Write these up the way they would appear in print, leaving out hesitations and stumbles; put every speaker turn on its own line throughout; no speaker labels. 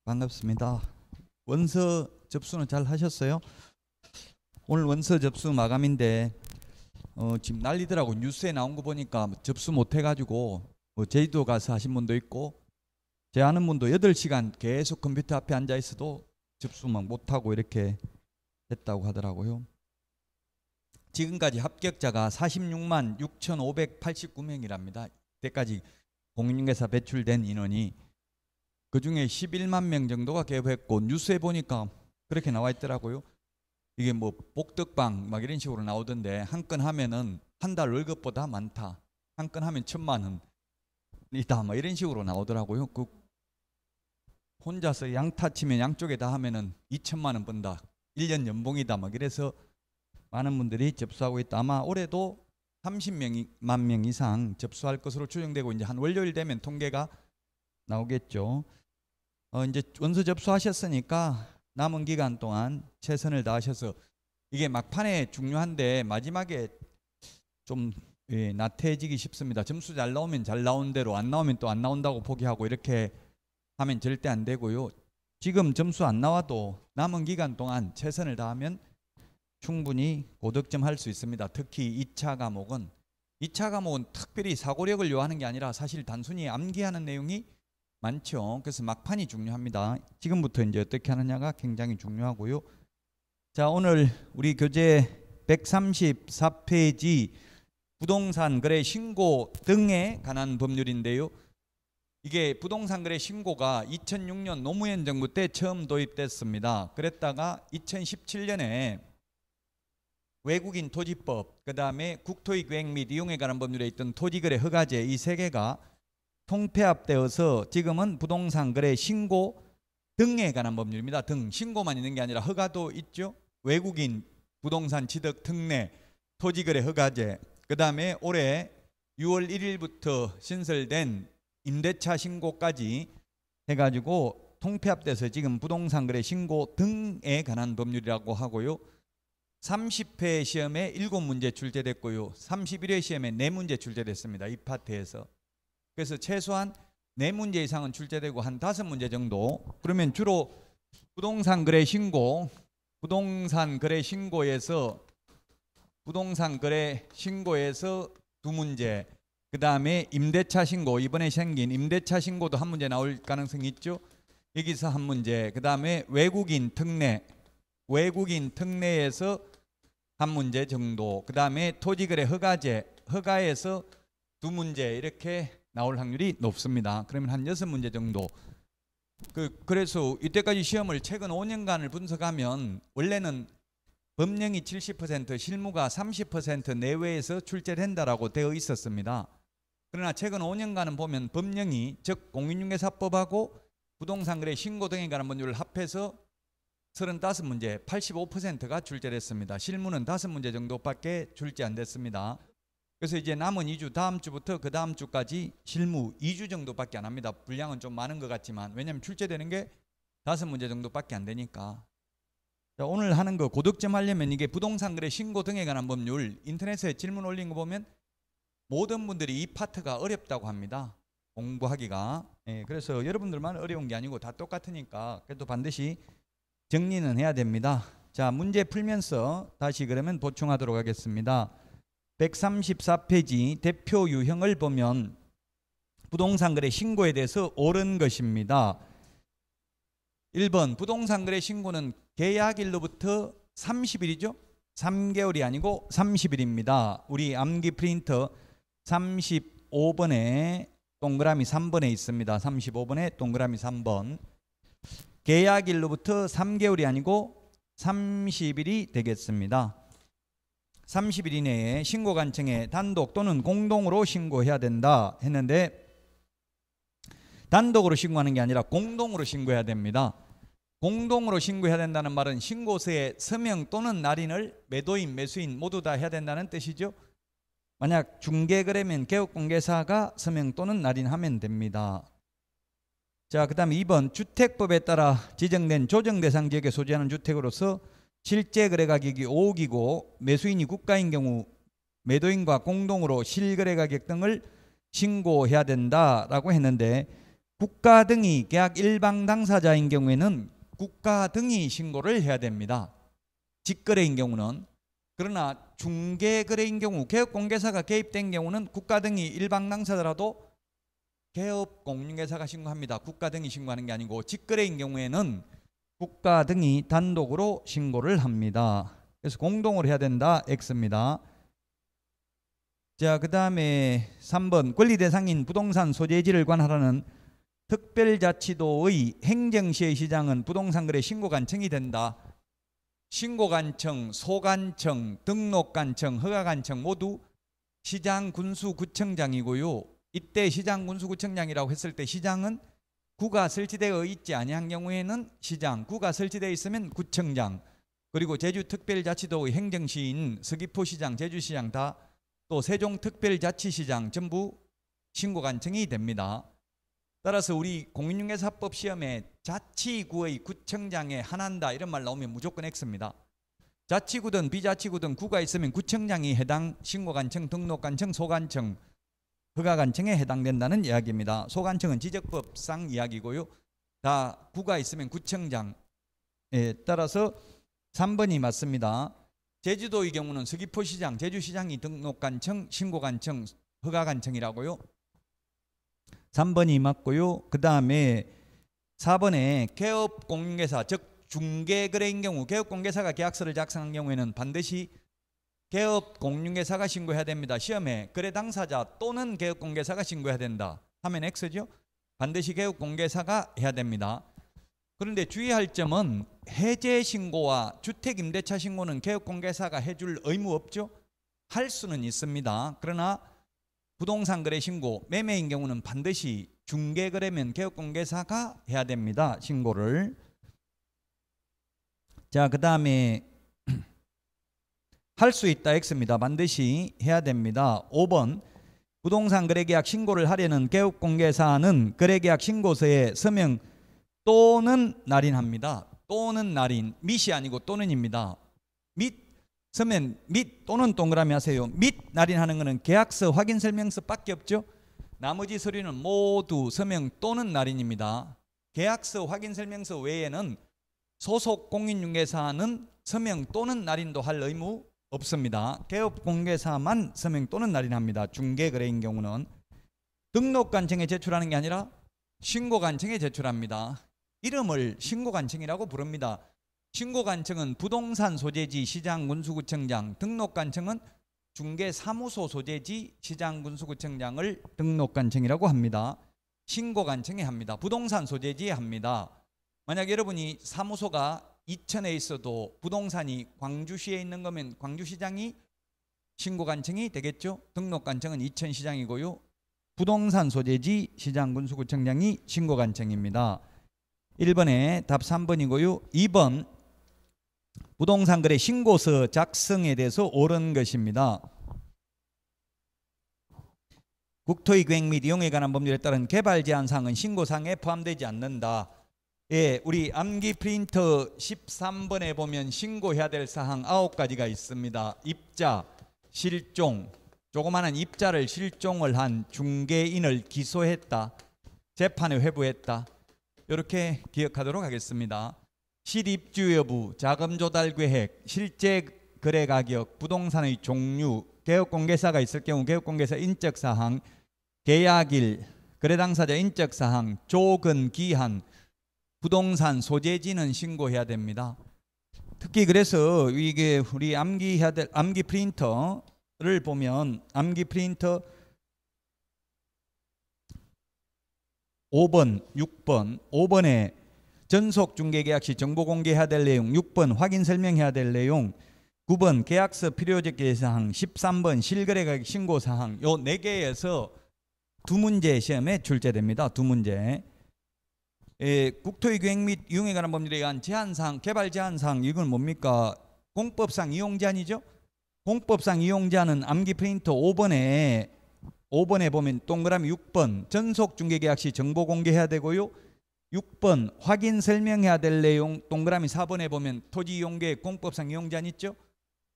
반갑습니다. 원서 접수는 잘 하셨어요? 오늘 원서 접수 마감인데 지금 난리더라고. 뉴스에 나온 거 보니까 접수 못 해가지고 제주도 가서 하신 분도 있고, 제 아는 분도 8시간 계속 컴퓨터 앞에 앉아 있어도 접수 막 못하고 이렇게 했다고 하더라고요. 지금까지 합격자가 46만 6,589명이랍니다. 이때까지 공인중개사 배출된 인원이, 그 중에 11만 명 정도가 개업했고, 뉴스에 보니까 그렇게 나와 있더라고요. 이게 뭐 복덕방 막 이런 식으로 나오던데, 한 건 하면은 한 달 월급보다 많다, 한 건 하면 1,000만 원이다, 막 이런 식으로 나오더라고요. 그 혼자서 양타 치면 양쪽에 다 하면은 2,000만 원 번다, 1년 연봉이다, 막 이래서 많은 분들이 접수하고 있다. 아마 올해도 30만 명 이상 접수할 것으로 추정되고, 이제 한 월요일 되면 통계가 나오겠죠. 이제 원서 접수하셨으니까 남은 기간 동안 최선을 다하셔서, 이게 막판에 중요한데 마지막에 좀 나태해지기 쉽습니다. 점수 잘 나오면 잘 나온 대로, 안 나오면 또 안 나온다고 포기하고 이렇게 하면 절대 안 되고요. 지금 점수 안 나와도 남은 기간 동안 최선을 다하면 충분히 고득점 할 수 있습니다. 특히 2차 과목은 특별히 사고력을 요하는 게 아니라 사실 단순히 암기하는 내용이 많죠. 그래서 막판이 중요합니다. 지금부터 이제 어떻게 하느냐가 굉장히 중요하고요. 자, 오늘 우리 교재 134페이지 부동산 거래 신고 등에 관한 법률인데요. 이게 부동산 거래 신고가 2006년 노무현 정부 때 처음 도입됐습니다. 그랬다가 2017년에 외국인 토지법, 그 다음에 국토의 계획 및 이용에 관한 법률에 있던 토지거래 허가제, 이 세 개가 통폐합되어서 지금은 부동산 거래 신고 등에 관한 법률입니다. 등, 신고만 있는 게 아니라 허가도 있죠. 외국인 부동산 취득 특례, 토지거래 허가제, 그 다음에 올해 6월 1일부터 신설된 임대차 신고까지 해가지고 통폐합돼서 지금 부동산 거래 신고 등에 관한 법률이라고 하고요. 30회 시험에 7문제 출제됐고요. 31회 시험에 4문제 출제됐습니다. 이 파트에서. 그래서 최소한 4문제 이상은 출제되고 한 5문제 정도. 그러면 주로 부동산 거래 신고에서 부동산 거래 신고에서 2문제, 그 다음에 임대차 신고, 이번에 생긴 임대차 신고도 1문제 나올 가능성이 있죠. 여기서 1문제, 그 다음에 외국인 특례에서 1문제 정도, 그 다음에 토지거래 허가에서 2문제, 이렇게 나올 확률이 높습니다. 그러면 한 6문제 정도. 그래서 이때까지 시험을 최근 5년간을 분석하면 원래는 법령이 70%, 실무가 30% 내외에서 출제된다라고 되어 있었습니다. 그러나 최근 5년간은 보면 법령이, 즉 공인중개사법하고 부동산 거래 신고 등에 관한 법률을 합해서 35문제, 85%가 출제됐습니다. 실무는 5문제 정도밖에 출제 안 됐습니다. 그래서 이제 남은 2주, 다음 주부터 그 다음 주까지 실무 2주 정도밖에 안 합니다. 분량은 좀 많은 것 같지만, 왜냐하면 출제되는 게 5문제 정도밖에 안 되니까. 자, 오늘 하는 거 고득점 하려면 이게 부동산 거래 신고 등에 관한 법률, 인터넷에 질문 올린 거 보면 모든 분들이 이 파트가 어렵다고 합니다. 공부하기가. 그래서 여러분들만 어려운 게 아니고 다 똑같으니까 그래도 반드시 정리는 해야 됩니다. 자, 문제 풀면서 다시 그러면 보충하도록 하겠습니다. 134페이지 대표 유형을 보면 부동산 거래 신고에 대해서 옳은 것입니다. 1번, 부동산 거래 신고는 계약일로부터 30일이죠. 3개월이 아니고 30일입니다. 우리 암기 프린터 35번에 동그라미 3번에 있습니다. 35번에 동그라미 3번. 계약일로부터 3개월이 아니고 30일이 되겠습니다. 30일 이내에 신고관청에 단독 또는 공동으로 신고해야 된다 했는데, 단독으로 신고하는 게 아니라 공동으로 신고해야 됩니다. 공동으로 신고해야 된다는 말은 신고서에 서명 또는 날인을 매도인, 매수인 모두 다 해야 된다는 뜻이죠. 만약 중개거래면 개업공개사가 서명 또는 날인하면 됩니다. 자, 그 다음에 2번, 주택법에 따라 지정된 조정대상 지역에 소지하는 주택으로서 실제 거래 가격이 5억이고 매수인이 국가인 경우 매도인과 공동으로 실거래 가격 등을 신고해야 된다라고 했는데, 국가 등이 계약 일방 당사자인 경우에는 국가 등이 신고를 해야 됩니다. 직거래인 경우는. 그러나 중개거래인 경우, 개업공개사가 개입된 경우는 국가 등이 일방 당사자라도 개업공인중개사가 신고합니다. 국가 등이 신고하는 게 아니고, 직거래인 경우에는 국가 등이 단독으로 신고를 합니다. 그래서 공동으로 해야 된다. X입니다. 자, 그 다음에 3번 권리 대상인 부동산 소재지를 관할하는 특별자치도의 행정시의 시장은 부동산 거래 신고관청이 된다. 신고관청, 소관청, 등록관청, 허가관청 모두 시장군수구청장이고요. 이때 시장군수구청장이라고 했을 때 시장은 구가 설치되어 있지 아니한 경우에는 시장, 구가 설치되어 있으면 구청장, 그리고 제주특별자치도의 행정시인 서귀포시장, 제주시장 다 또 세종특별자치시장 전부 신고관청이 됩니다. 따라서 우리 공인중개사법 시험에 자치구의 구청장에 한한다 이런 말 나오면 무조건 X입니다. 자치구든 비자치구든 구가 있으면 구청장이 해당 신고관청, 등록관청, 소관청, 허가관청에 해당된다는 이야기입니다. 소관청은 지적법상 이야기고요. 다 구가 있으면 구청장에 따라서 3번이 맞습니다. 제주도의 경우는 서귀포시장, 제주시장이 등록관청, 신고관청, 허가관청이라고요. 3번이 맞고요. 그 다음에 4번에 개업공개사, 즉 중개거래인 경우 개업공개사가 계약서를 작성한 경우에는 반드시 개업공개사가 신고해야 됩니다. 시험에 거래 당사자 또는 개업공개사가 신고해야 된다 하면 X죠. 반드시 개업공개사가 해야 됩니다. 그런데 주의할 점은 해제 신고와 주택임대차 신고는 개업공개사가 해줄 의무 없죠. 할 수는 있습니다. 그러나 부동산 거래 신고, 매매인 경우는 반드시 중개거래면 개업공개사가 해야 됩니다. 신고를. 자, 그 다음에 할 수 있다 X입니다. 반드시 해야 됩니다. 5번 부동산 거래계약 신고를 하려는 개업공개사는 거래계약 신고서에 서명 또는 날인합니다. 또는 날인, 밋이 아니고 또는입니다. 밋 서면 및 또는 동그라미 하세요. 및 날인하는 것은 계약서 확인설명서밖에 없죠. 나머지 서류는 모두 서명 또는 날인입니다. 계약서 확인설명서 외에는 소속 공인중개사는 서명 또는 날인도 할 의무 없습니다. 개업공개사만 서명 또는 날인합니다. 중개거래인 경우는. 등록관청에 제출하는 게 아니라 신고관청에 제출합니다. 이름을 신고관청이라고 부릅니다. 신고관청은 부동산 소재지 시장군수구청장, 등록관청은 중개사무소 소재지 시장군수구청장을 등록관청이라고 합니다. 신고관청에 합니다. 부동산 소재지에 합니다. 만약 여러분이 사무소가 이천에 있어도 부동산이 광주시에 있는 거면 광주시장이 신고관청이 되겠죠. 등록관청은 이천시장이고요. 부동산 소재지 시장군수구청장이 신고관청입니다. 1번에 답 3번이고요. 2번 부동산 거래 신고서 작성에 대해서 옳은 것입니다. 국토의 계획 및 이용에 관한 법률에 따른 개발 제한 사항은 신고사항에 포함되지 않는다. 예, 우리 암기 프린터 13번에 보면 신고해야 될 사항 9가지가 있습니다. 입자, 실종, 조그마한 입자를 실종을 한 중개인을 기소했다. 재판에 회부했다. 이렇게 기억하도록 하겠습니다. 실입주 여부, 자금 조달 계획, 실제 거래 가격, 부동산의 종류, 개업공개사가 있을 경우 개업공개사 인적사항, 계약일, 거래 당사자 인적사항, 조건 기한, 부동산 소재지는 신고해야 됩니다. 특히 그래서 이게 우리 암기해야 될 암기 프린터를 보면 암기 프린터 5번, 6번, 5번에 전속 중개계약 시 정보 공개해야 될 내용, 6번 확인 설명해야 될 내용, 9번 계약서 필요적 사항, 13번 실거래 가격 신고 사항, 요 4개에서 2문제 시험에 출제됩니다. 2문제. 국토의 계획 및 이용에 관한 법률에 의한 제한사항, 개발 제한사항, 이건 뭡니까? 공법상 이용 제한이죠. 공법상 이용 제한은 암기 프린터 5번에 보면 동그라미 6번 전속 중개계약 시 정보 공개해야 되고요. 6번 확인 설명해야 될 내용, 동그라미 4번에 보면 토지 이용계획 공법상 이용 제한 있죠.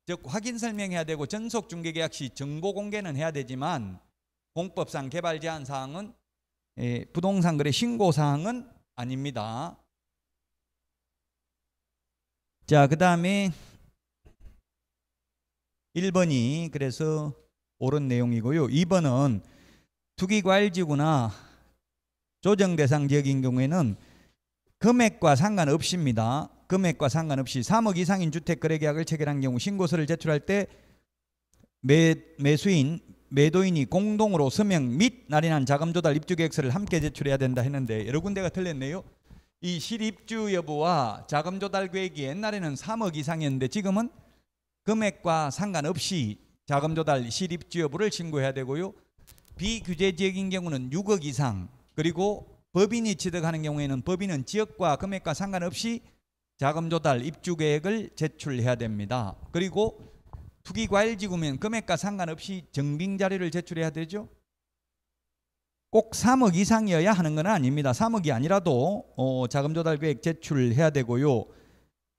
즉 확인 설명해야 되고 전속 중개계약 시 정보 공개는 해야 되지만 공법상 개발 제한 사항은 부동산 거래 신고 사항은 아닙니다. 자, 그다음에 1번이 그래서 옳은 내용이고요. 2번은 투기과열지구나 조정 대상 지역인 경우에는 금액과 상관없습니다. 금액과 상관없이 3억 이상인 주택 거래 계약을 체결한 경우 신고서를 제출할 때 매수인, 매도인이 공동으로 서명 및 날인한 자금 조달 입주 계획서를 함께 제출해야 된다 했는데 여러 군데가 틀렸네요. 이 실입주 여부와 자금 조달 계획이 옛날에는 3억 이상이었는데 지금은 금액과 상관없이 자금 조달 실입주 여부를 신고해야 되고요. 비규제 지역인 경우는 6억 이상, 그리고 법인이 취득하는 경우에는 법인은 지역과 금액과 상관없이 자금 조달 입주 계획을 제출해야 됩니다. 그리고 투기과열지구면 금액과 상관없이 정빙 자료를 제출해야 되죠. 꼭 3억 이상이어야 하는 건 아닙니다. 3억이 아니라도 자금 조달 계획 제출해야 되고요.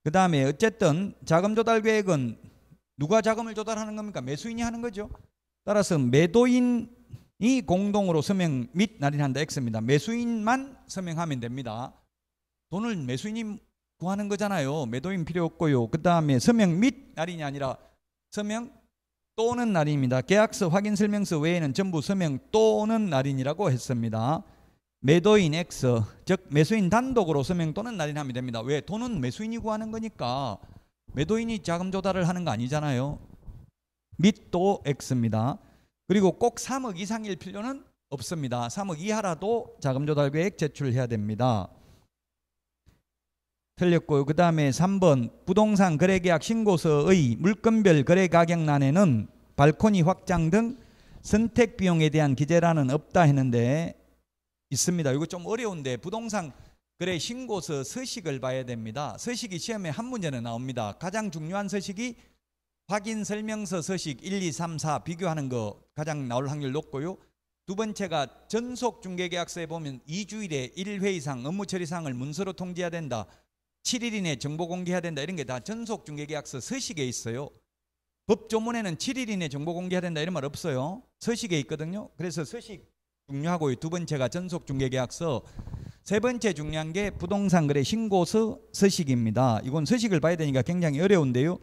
그 다음에 어쨌든 자금 조달 계획은 누가 자금을 조달하는 겁니까? 매수인이 하는 거죠. 따라서 매도인이 공동으로 서명 및 날인한다 X입니다. 매수인만 서명하면 됩니다. 돈을 매수인이 구하는 거잖아요. 매도인 필요 없고요. 그 다음에 서명 및 날인이 아니라 서명 또는 날인입니다. 계약서 확인 설명서 외에는 전부 서명 또는 날인이라고 했습니다. 매도인 X, 즉 매수인 단독으로 서명 또는 날인하면 됩니다. 왜? 돈은 매수인이 구하는 거니까 매도인이 자금 조달을 하는 거 아니잖아요. 및도 X입니다. 그리고 꼭 3억 이상일 필요는 없습니다. 3억 이하라도 자금 조달 계획 제출해야 됩니다. 틀렸고요. 그 다음에 3번 부동산 거래계약 신고서의 물건별 거래가격란에는 발코니 확장 등 선택 비용에 대한 기재란은 없다 했는데 있습니다. 이거 좀 어려운데 부동산 거래 신고서 서식을 봐야 됩니다. 서식이 시험에 한 문제는 나옵니다. 가장 중요한 서식이 확인 설명서 서식 1, 2, 3, 4 비교하는 거 가장 나올 확률 높고요. 두 번째가 전속 중개계약서에 보면 2주일에 1회 이상 업무 처리 사항을 문서로 통지해야 된다. 7일 이내 정보 공개해야 된다. 이런 게 다 전속 중개계약서 서식에 있어요. 법조문에는 7일 이내 정보 공개해야 된다 이런 말 없어요. 서식에 있거든요. 그래서 서식 중요하고요. 두 번째가 전속 중개계약서. 세 번째 중요한 게 부동산 거래 신고서 서식입니다. 이건 서식을 봐야 되니까 굉장히 어려운데요.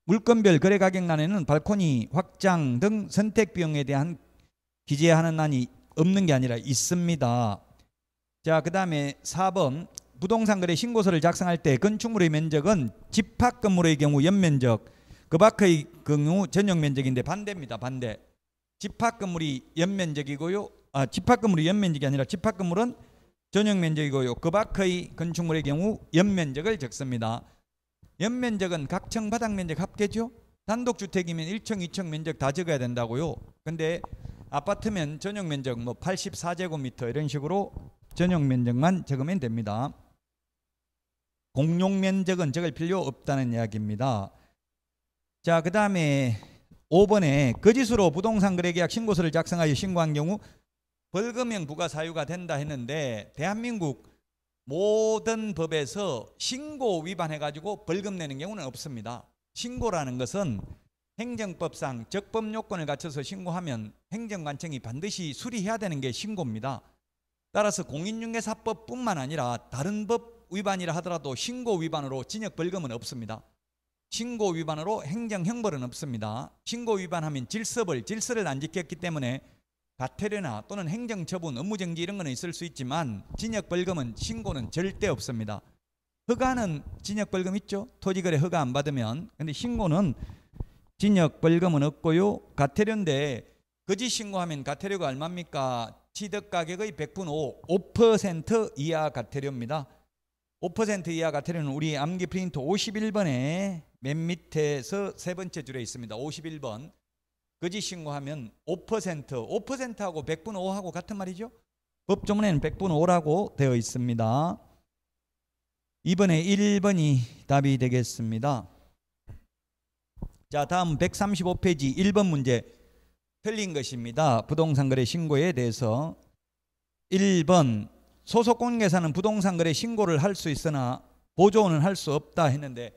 물건별 거래 가격란에는 발코니 확장 등 선택 비용에 대한 기재하는 란이 없는 게 아니라 있습니다. 자, 그 다음에 4번 부동산 거래 신고서를 작성할 때 건축물의 면적은 집합 건물의 경우 연면적, 그 밖의 경우 전용 면적인데 반대입니다. 반대. 집합 건물이 연면적이고요. 집합 건물이 연면적이 아니라 집합 건물은 전용 면적이고요. 그 밖의 건축물의 경우 연면적을 적습니다. 연면적은 각층 바닥 면적 합계죠. 단독주택이면 1층, 2층 면적 다 적어야 된다고요. 근데 아파트면 전용 면적 뭐 84제곱미터 이런 식으로 전용 면적만 적으면 됩니다. 공용 면적은 적을 필요 없다는 이야기입니다. 자, 그 다음에 5번에 거짓으로 부동산 거래계약 신고서를 작성하여 신고한 경우 벌금형 부과 사유가 된다 했는데 대한민국 모든 법에서 신고 위반해가지고 벌금 내는 경우는 없습니다. 신고라는 것은 행정법상 적법 요건을 갖춰서 신고하면 행정관청이 반드시 수리해야 되는 게 신고입니다. 따라서 공인중개사법뿐만 아니라 다른 법 위반이라 하더라도 신고 위반으로 징역 벌금은 없습니다. 신고 위반으로 행정형벌은 없습니다. 신고 위반하면 질서를 안 지켰기 때문에 과태료나 또는 행정처분, 업무정지 이런 거는 있을 수 있지만 징역 벌금은 신고는 절대 없습니다. 허가는 징역 벌금 있죠. 토지거래 허가 안 받으면. 근데 신고는 징역 벌금은 없고요. 과태료인데 거짓 신고하면 과태료가 얼마입니까? 취득 가격의 100분 5% 이하 과태료입니다. 5% 이하 과태료는 우리 암기 프린트 51번에 맨 밑에서 세 번째 줄에 있습니다. 51번. 거짓 신고하면 5%하고 100분 5하고 같은 말이죠. 법조문에는 100분 5라고 되어 있습니다. 이번에 1번이 답이 되겠습니다. 자, 다음 135페이지 1번 문제 틀린 것입니다. 부동산 거래 신고에 대해서 1번 소속 공인중개사는 부동산 거래 신고를 할 수 있으나 보조는 할 수 없다 했는데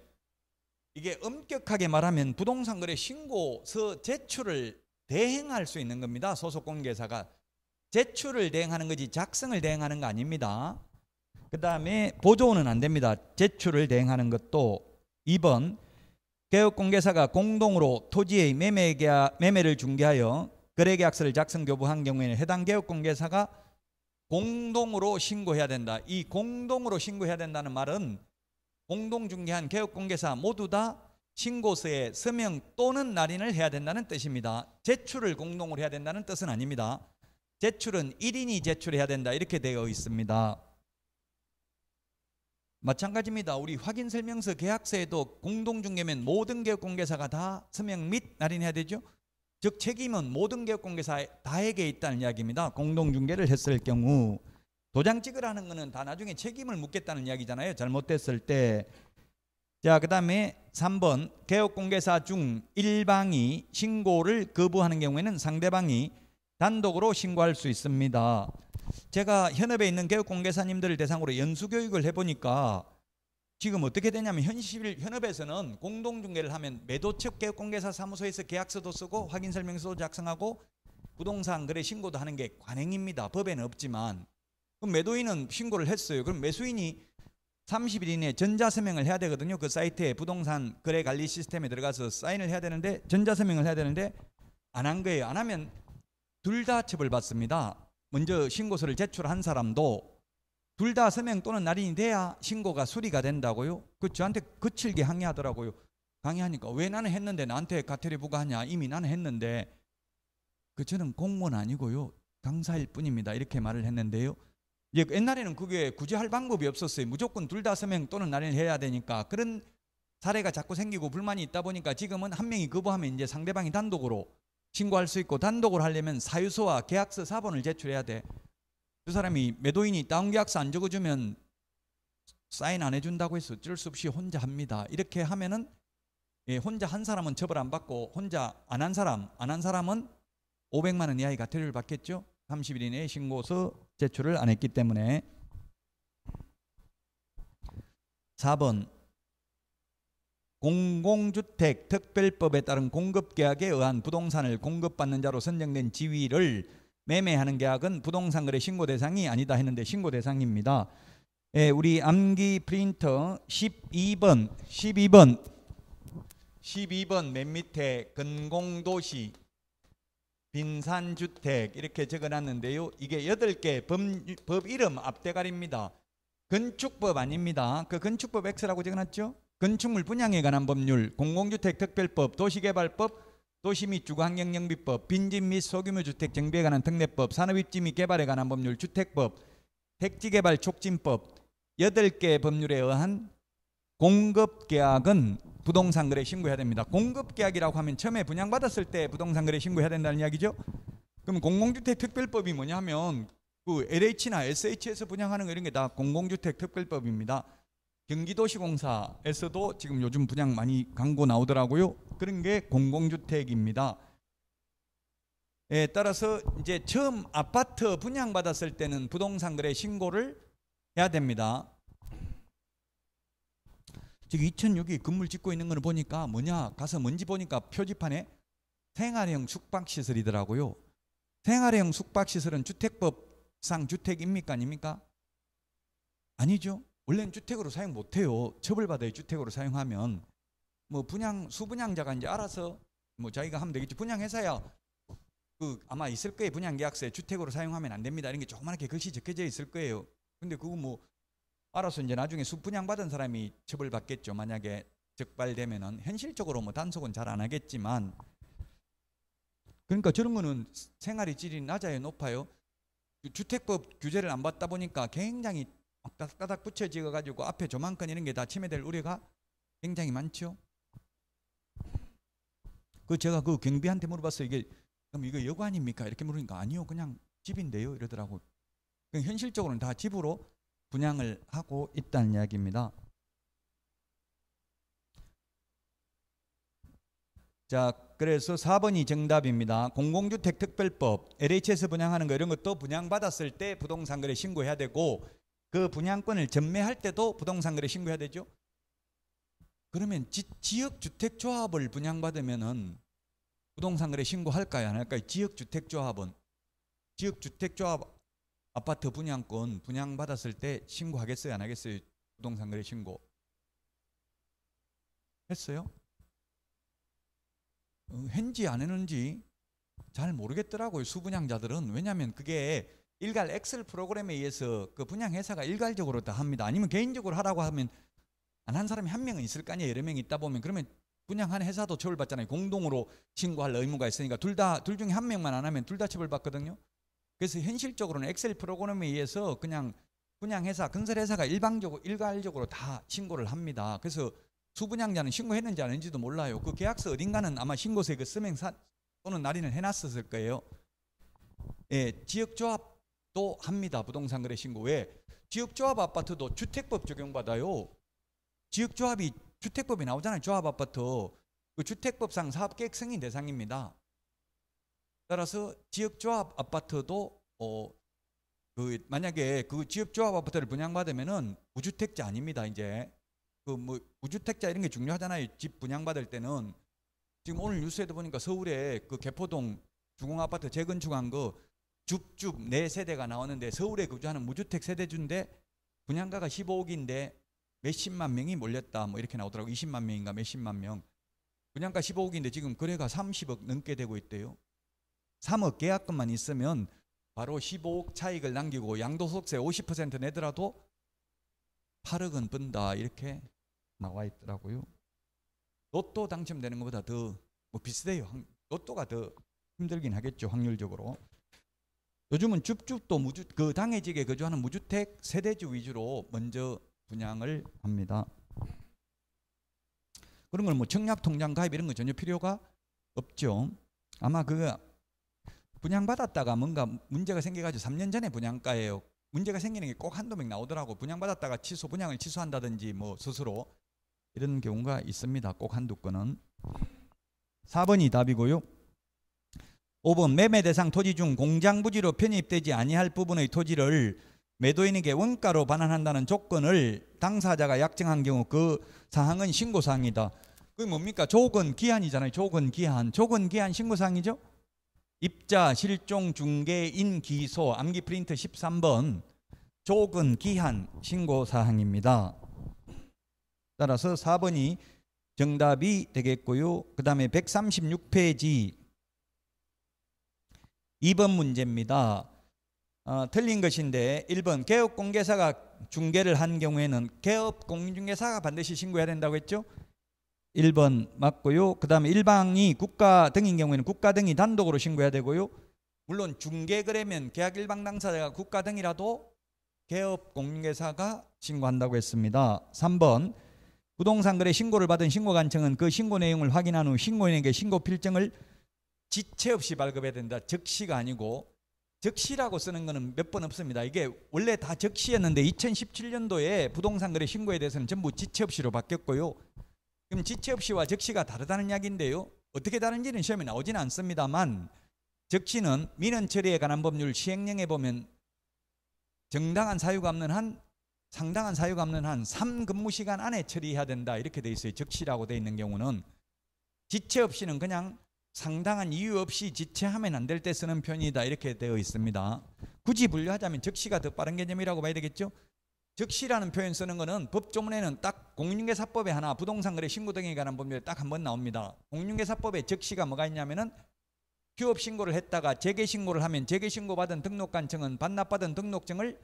이게 엄격하게 말하면 부동산 거래 신고서 제출을 대행할 수 있는 겁니다. 소속 공인중개사가. 제출을 대행하는 거지 작성을 대행하는 거 아닙니다. 그 다음에 보조는 안 됩니다. 제출을 대행하는 것도. 2번 개업공개사가 공동으로 토지의 매매를 중개하여 거래계약서를 작성 교부한 경우에는 해당 개업공개사가 공동으로 신고해야 된다. 이 공동으로 신고해야 된다는 말은 공동중개한 개업공개사 모두 다 신고서에 서명 또는 날인을 해야 된다는 뜻입니다. 제출을 공동으로 해야 된다는 뜻은 아닙니다. 제출은 1인이 제출해야 된다 이렇게 되어 있습니다. 마찬가지입니다. 우리 확인설명서 계약서에도 공동중개면 모든 개업공개사가 다 서명 및 날인해야 되죠. 즉 책임은 모든 개업공개사 다에게 있다는 이야기입니다. 공동중개를 했을 경우. 도장 찍으라는 것은 다 나중에 책임을 묻겠다는 이야기잖아요. 잘못됐을 때. 자, 그 다음에 3번 개업공개사 중 일방이 신고를 거부하는 경우에는 상대방이 단독으로 신고할 수 있습니다. 제가 현업에 있는 개업공개사님들을 대상으로 연수교육을 해보니까 지금 어떻게 되냐면 현업에서는 공동중개를 하면 매도측 개업공개사 사무소에서 계약서도 쓰고 확인설명서도 작성하고 부동산 거래 신고도 하는 게 관행입니다. 법에는 없지만. 그럼 매도인은 신고를 했어요. 그럼 매수인이 30일 이내에 전자서명을 해야 되거든요. 그 사이트에 부동산 거래 관리 시스템에 들어가서 사인을 해야 되는데 전자서명을 해야 되는데 안 한 거예요. 안 하면 둘 다 처벌받습니다. 먼저 신고서를 제출한 사람도 둘 다 서명 또는 날인이 돼야 신고가 수리가 된다고요. 그 저한테 거칠게 항의하더라고요. 강의하니까 왜 나는 했는데 나한테 과태료 부과하냐. 이미 나는 했는데. 저는 공무원 아니고요. 강사일 뿐입니다. 이렇게 말을 했는데요. 옛날에는 그게 굳이 할 방법이 없었어요. 무조건 둘 다 서명 또는 날인을 해야 되니까. 그런 사례가 자꾸 생기고 불만이 있다 보니까 지금은 한 명이 거부하면 이제 상대방이 단독으로 신고할 수 있고, 단독으로 하려면 사유서와 계약서 사본을 제출해야 돼. 그 사람이 매도인이 다운계약서 안 적어주면 사인 안 해준다고 해서 어쩔 수 없이 혼자 합니다. 이렇게 하면은 혼자 한 사람은 처벌 안 받고 혼자 안 한 사람은 500만 원 이하의 과태료를 받겠죠. 30일 이내에 신고서 제출을 안 했기 때문에. 4번 공공주택 특별법에 따른 공급계약에 의한 부동산을 공급받는 자로 선정된 지위를 매매하는 계약은 부동산 거래 신고 대상이 아니다 했는데 신고 대상입니다. 우리 암기 프린터 12번 맨 밑에 근공도시 빈산주택 이렇게 적어놨는데요. 이게 8개 법 이름 앞대가리입니다. 건축법 아닙니다. 그 건축법 X라고 적어놨죠. 건축물 분양에 관한 법률, 공공주택 특별법, 도시개발법, 도시 및 주거환경영비법, 빈집 및 소규모 주택 정비에 관한 특례법, 산업입지 및 개발에 관한 법률, 주택법, 택지개발 촉진법 8개 법률에 의한 공급계약은 부동산거래 신고해야 됩니다. 공급계약이라고 하면 처음에 분양받았을 때 부동산거래 신고해야 된다는 이야기죠. 그럼 공공주택 특별법이 뭐냐면 그 LH나 SH에서 분양하는 거 이런 게 다 공공주택 특별법입니다. 경기도시공사에서도 지금 요즘 분양 많이 광고 나오더라고요. 그런 게 공공주택입니다. 따라서 이제 처음 아파트 분양받았을 때는 부동산거래 신고를 해야 됩니다. 지금 2006이 건물 짓고 있는 거는 보니까 뭐냐 가서 뭔지 보니까 표지판에 생활형 숙박시설이더라고요. 생활형 숙박시설은 주택법상 주택입니까 아닙니까? 아니죠. 원래는 주택으로 사용 못해요. 처벌받아요. 주택으로 사용하면. 뭐 수분양자가 이제 알아서 뭐 자기가 하면 되겠지. 분양회사야 그 아마 있을 거예요. 분양계약서에 주택으로 사용하면 안 됩니다. 이런 게 조그맣게 글씨 적혀져 있을 거예요. 근데 그거 뭐 알아서 이제 나중에 분양받은 사람이 처벌받겠죠. 만약에 적발되면은. 현실적으로 뭐 단속은 잘 안 하겠지만. 그러니까 저런 거는 생활의 질이 낮아요, 높아요? 주택법 규제를 안 받다 보니까 굉장히 따닥따닥 붙여지어 가지고 앞에 조망권 이런 게 다 침해될 우려가 굉장히 많죠. 제가 그 경비한테 물어봤어요. 이게 그럼 이거 여관입니까? 이렇게 물으니까 아니요, 그냥 집인데요, 이러더라고. 현실적으로는 다 집으로 분양을 하고 있다는 이야기입니다. 자, 그래서 4번이 정답입니다. 공공주택 특별법, LH에서 분양하는 거 이런 것도 분양받았을 때 부동산거래 신고해야 되고 그 분양권을 전매할 때도 부동산거래 신고해야 되죠. 그러면 지역주택조합을 분양받으면은 부동산거래 신고할까요? 안 할까요? 지역주택조합은 지역주택조합 아파트 분양권 분양받았을 때 신고하겠어요? 안 하겠어요? 부동산 거래 신고 했어요? 했는지 안 했는지 잘 모르겠더라고요. 수분양자들은. 왜냐하면 그게 일괄 엑셀 프로그램에 의해서 그 분양회사가 일괄적으로 다 합니다. 아니면 개인적으로 하라고 하면 안 한 사람이 한 명은 있을 거 아니에요. 여러 명이 있다 보면. 그러면 분양한 회사도 처벌받잖아요. 공동으로 신고할 의무가 있으니까 둘 중에 한 명만 안 하면 둘 다 처벌받거든요. 그래서 현실적으로는 엑셀 프로그램에 의해서 그냥 분양회사, 건설회사가 일괄적으로 다 신고를 합니다. 그래서 수분양자는 신고했는지 안 했는지도 몰라요. 그 계약서 어딘가는 아마 신고서에 그 서명사 또는 날인을 해놨었을 거예요. 예, 지역조합도 합니다. 부동산 거래 신고. 왜? 지역조합 아파트도 주택법 적용받아요. 지역조합이 주택법이 나오잖아요. 조합 아파트. 그 주택법상 사업계획 승인 대상입니다. 따라서 지역조합 아파트도 만약에 그 지역조합 아파트를 분양받으면은 무주택자 아닙니다. 이제 그 뭐 무주택자 이런 게 중요하잖아요. 집 분양받을 때는. 지금 오늘 뉴스에도 보니까 서울에 그 개포동 주공아파트 재건축한 거 줍줍 4세대가 나오는데 서울에 거주하는 무주택 세대주인데 분양가가 15억인데 몇십만 명이 몰렸다. 뭐 이렇게 나오더라고. 20만 명인가 몇십만 명. 분양가 15억인데 지금 거래가 30억 넘게 되고 있대요. 3억 계약금만 있으면 바로 15억 차익을 남기고 양도소득세 50% 내더라도 8억은 번다. 이렇게 나와 있더라고요. 로또 당첨되는 것보다 더 뭐 비슷해요. 로또가 더 힘들긴 하겠죠. 확률적으로. 요즘은 줍줍도 그 당해지게 거주하는 무주택 세대주 위주로 먼저 분양을 합니다. 그런 걸 뭐 청약통장 가입 이런 거 전혀 필요가 없죠. 아마 그 분양받았다가 뭔가 문제가 생겨가지고 3년 전에 분양가예요. 문제가 생기는 게 꼭 한두 명 나오더라고. 분양받았다가 분양을 취소한다든지 뭐 스스로 이런 경우가 있습니다. 꼭 한두 건은. 4번이 답이고요. 5번 매매 대상 토지 중 공장 부지로 편입되지 아니할 부분의 토지를 매도인에게 원가로 반환한다는 조건을 당사자가 약정한 경우 그 사항은 신고사항이다. 그게 뭡니까? 조건 기한이잖아요. 조건 기한. 조건 기한 신고사항이죠. 입자, 실종, 중개인, 기소, 암기 프린트 13번 조건 기한 신고사항입니다. 따라서 4번이 정답이 되겠고요. 그 다음에 136페이지 2번 문제입니다. 틀린 것인데 1번 개업공개사가 중개를 한 경우에는 개업공인중개사가 반드시 신고해야 된다고 했죠. 1번 맞고요. 그 다음에 일방이 국가 등인 경우에는 국가 등이 단독으로 신고해야 되고요. 물론 중개거래면 계약 일방 당사자가 국가 등이라도 개업공인중개사가 신고한다고 했습니다. 3번 부동산 거래 신고를 받은 신고관청은 그 신고 내용을 확인한 후 신고인에게 신고 필증을 지체 없이 발급해야 된다. 적시가 아니고 적시라고 쓰는 거는 몇 번 없습니다. 이게 원래 다 적시였는데 2017년도에 부동산 거래 신고에 대해서는 전부 지체 없이로 바뀌었고요. 그럼 지체 없이와 적시가 다르다는 이야기인데요. 어떻게 다른지는 시험에 나오지는 않습니다만 적시는 민원 처리에 관한 법률 시행령에 보면 정당한 사유가 없는 한 상당한 사유가 없는 한 3근무시간 안에 처리해야 된다. 이렇게 돼 있어요. 적시라고 돼 있는 경우는. 지체 없이는 그냥 상당한 이유 없이 지체하면 안 될 때 쓰는 편이다. 이렇게 되어 있습니다. 굳이 분류하자면 적시가 더 빠른 개념이라고 봐야 되겠죠. 적시라는 표현 쓰는 거는 법조문에는 딱 공인중개사법에 하나 부동산 거래 신고 등에 관한 법률에 딱 한 번 나옵니다. 공인중개사법에 적시가 뭐가 있냐면은 휴업 신고를 했다가 재개 신고를 하면 재개 신고 받은 등록관청은 반납받은 등록증을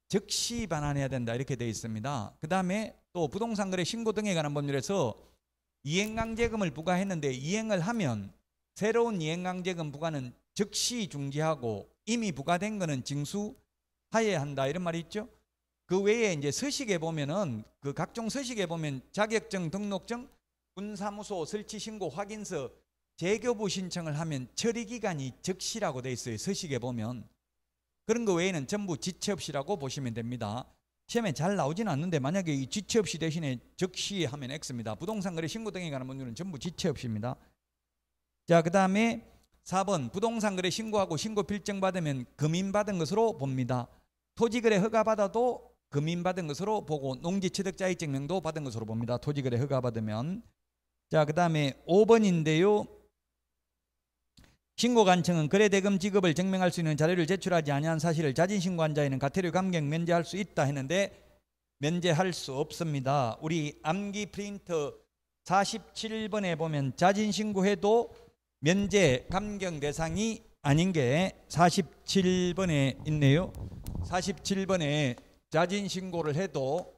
즉시 반환해야 된다. 이렇게 되어 있습니다. 그 다음에 또 부동산 거래 신고 등에 관한 법률에서 이행강제금을 부과했는데 이행을 하면 새로운 이행강제금 부과는 즉시 중지하고 이미 부과된 거는 징수하여야 한다. 이런 말이 있죠. 그 외에 이제 서식에 보면은 그 각종 서식에 보면 자격증, 등록증, 군사무소 설치 신고 확인서, 재교부 신청을 하면 처리 기간이 즉시라고 돼 있어요. 서식에 보면. 그런 거 외에는 전부 지체 없이라고 보시면 됩니다. 시험에 잘 나오지는 않는데 만약에 이 지체 없이 대신에 적시 하면 X입니다. 부동산 거래 신고 등에 관한 법률은 전부 지체 없이입니다. 자, 그 다음에 4번 부동산 거래 신고하고 신고 필증 받으면 금인받은 것으로 봅니다. 토지 거래 허가 받아도 금인받은 것으로 보고 농지취득자격증명도 받은 것으로 봅니다. 토지 거래 허가 받으면. 자, 그 다음에 5번인데요. 신고관청은 거래대금 지급을 증명할 수 있는 자료를 제출하지 아니한 사실을 자진신고한 자에는 과태료 감경 면제할 수 있다 했는데 면제할 수 없습니다. 우리 암기 프린터 47번에 보면 자진신고해도 면제 감경 대상이 아닌 게 47번에 있네요. 47번에 자진신고를 해도